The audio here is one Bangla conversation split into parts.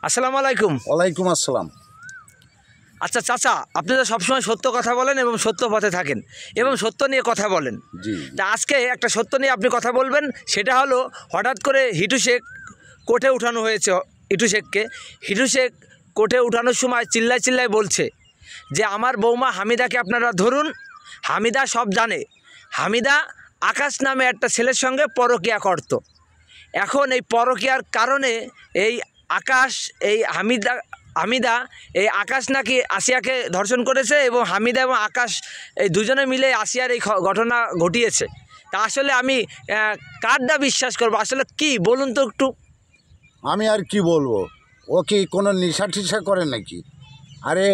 আসসালামু আলাইকুম। ওয়ালাইকুম আসসালাম। আচ্ছা চাচা, আপনি তো সবসময় সত্য কথা বলেন এবং সত্য পথে থাকেন এবং সত্য নিয়ে কথা বলেন। জি তা আজকে একটা সত্য নিয়ে আপনি কথা বলবেন, সেটা হলো হঠাৎ করে হিটু শেখ কোর্টে উঠানো হয়েছে। হিটু শেখ কোর্টে উঠানোর সময় চিল্লায় বলছে যে আমার বৌমা হামিদাকে আপনারা ধরুন, হামিদা সব জানে। হামিদা আকাশ নামে একটা ছেলের সঙ্গে পরকীয়া করত। এখন এই পরকীয়ার কারণে এই আকাশ হামিদা এই আকাশ নাকি আসিয়াকে ধর্ষণ করেছে এবং হামিদা এবং আকাশ এই দুজনে মিলে আসিয়ার এই ঘটনা ঘটিয়েছে। তা আসলে আমি কারটা বিশ্বাস করব? আসলে কি বলুন তো একটু। আমি আর কি বলবো, ও কি কোনো নেশা টিশা করে নাকি? আরে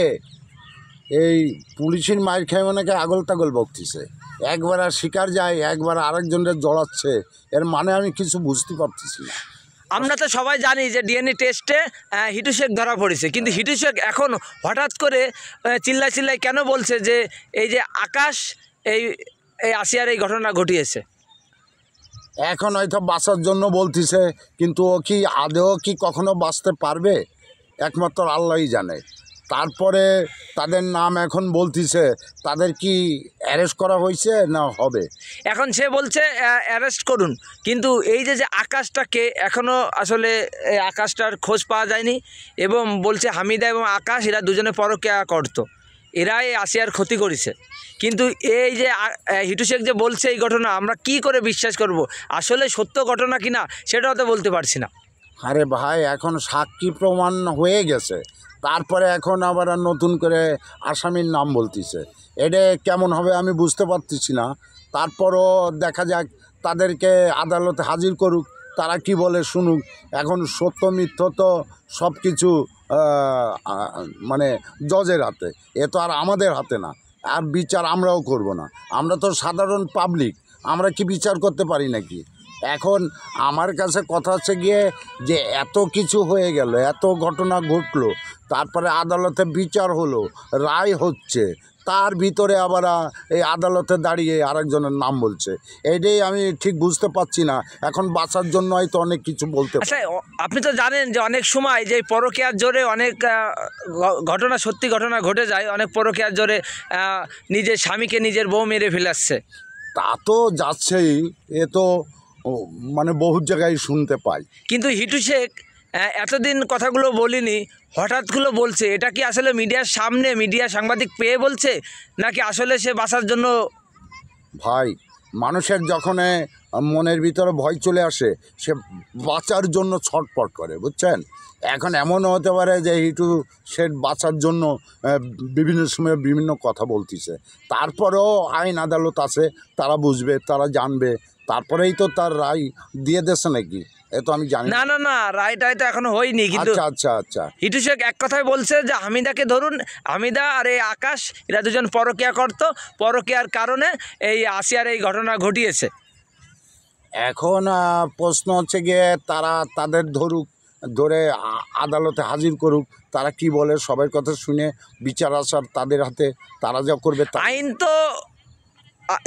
এই পুলিশের মায়ের খেয়ে অনেকে আগল তাগল বকতেছে, একবার আর শিকার যায়, একবার আরেকজনের জড়াচ্ছে। এর মানে আমি কিছু বুঝতে পারতেছি না। আমরা তো সবাই জানি যে ডিএনএ টেস্টে হিটু শেখ ধরা পড়েছে, কিন্তু হিটু শেখ এখন হঠাৎ করে চিল্লায় কেন বলছে যে এই যে আকাশ এই আসিয়ার এই ঘটনা ঘটিয়েছে? এখন হয়তো বাঁচার জন্য বলতেছে, কিন্তু ও কি আদেও কি কখনো বাঁচতে পারবে? একমাত্র আল্লাহই জানে। তারপরে তাদের নাম এখন বলতেছে, তাদের কি অ্যারেস্ট করা হয়েছে না হবে? এখন সে বলছে অ্যারেস্ট করুন, কিন্তু এই যে আকাশটাকে এখনও আসলে এই আকাশটার খোঁজ পাওয়া যায়নি এবং বলছে হামিদা এবং আকাশ এরা দুজনে পরকীয়া করতো, এরাই আসিয়ার ক্ষতি করেছে। কিন্তু এই যে হিটু শেখ যে বলছে এই ঘটনা, আমরা কি করে বিশ্বাস করব? আসলে সত্য ঘটনা কিনা সেটাও তো বলতে পারছি না। আরে ভাই, এখন সাক্ষী প্রমাণ হয়ে গেছে, তারপরে এখন আবার নতুন করে আসামির নাম বলতেছে। এটা কেমন হবে আমি বুঝতে পারতেছি না। তারপরও দেখা যাক, তাদেরকে আদালতে হাজির করুক, তারা কি বলে শুনুক। এখন সত্য মিথ্য তো সব কিছু মানে জজের হাতে, এ তো আর আমাদের হাতে না। আর বিচার আমরাও করব না, আমরা তো সাধারণ পাবলিক, আমরা কি বিচার করতে পারি নাকি? এখন আমার কাছে কথা হচ্ছে গিয়ে যে এত কিছু হয়ে গেল, এত ঘটনা ঘটলো, তারপরে আদালতে বিচার হলো, রায় হচ্ছে, তার ভিতরে আবার এই আদালতে দাঁড়িয়ে আরেকজনের নাম বলছে। এইটাই আমি ঠিক বুঝতে পারছি না। এখন বাঁচার জন্য হয়তো অনেক কিছু বলতে পারে। আচ্ছা, আপনি তো জানেন যে অনেক সময় যে পরকীয়ার জোরে অনেক ঘটনা, সত্যি ঘটনা ঘটে যায়। অনেক পরকীয়ার জোরে নিজের স্বামীকে নিজের বউ মেরে ফেলাচ্ছে। তা তো যাচ্ছেই, এ তো মানে বহু জায়গায় শুনতে পাই। কিন্তু হিটু শেখ এতদিন কথাগুলো বলিনি, হঠাৎগুলো বলছে। এটা কি আসলে মিডিয়ার সামনে মিডিয়া সাংবাদিক পেয়ে বলছে, নাকি আসলে সে বাঁচার জন্য? ভাই, মানুষের যখন মনের ভিতরে ভয় চলে আসে, সে বাঁচার জন্য ছটপট করে, বুঝছেন? এখন এমনও হতে পারে যে হিটু সে বাঁচার জন্য বিভিন্ন সময় বিভিন্ন কথা বলতেছে। তারপরেও আইন আদালত আছে, তারা বুঝবে, তারা জানবে, তারপরেই তো তার রায় দিয়ে দেছে নাকি? এ তো আমি জানি না না না, রায়টাই তো এখনো হয়নি। কিন্তু আচ্ছা হিটু শেখ এক কথায় বলছে যে হামিদাকে ধরুন, হামিদা আর এই আকাশ এরা দুজন পরকীয়া করতো, পরকীয়ার কারণে এই আসিয়ার এই ঘটনা ঘটিয়েছে। এখন প্রশ্ন হচ্ছে গিয়ে তারা তাদের ধরে আদালতে হাজির করুক, তারা কি বলে সবার কথা শুনে বিচার আসার তাদের হাতে, তারা যা করবে। আইন তো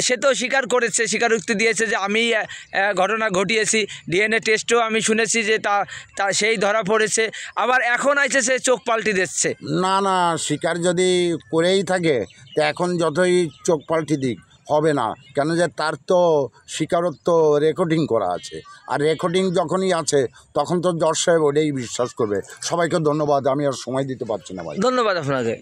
সে তো স্বীকার করেছে, স্বীকারোক্তি দিয়েছে যে আমি ঘটনা ঘটিয়েছি। ডিএনএ টেস্টও আমি শুনেছি যে তা সেই ধরা পড়েছে। আবার এখন আইছে সে চোখ পাল্টি দিচ্ছে। না, স্বীকার যদি করেই থাকে তো এখন যতই চোখ পাল্টি দিক হবে না, কেন যে তার তো স্বীকারোক্ত রেকর্ডিং করা আছে, আর রেকর্ডিং যখনই আছে তখন তো জজ সাহেব ওটাই বিশ্বাস করবে। সবাইকে ধন্যবাদ, আমি আর সময় দিতে পারছি না ভাই। ধন্যবাদ আপনাকে।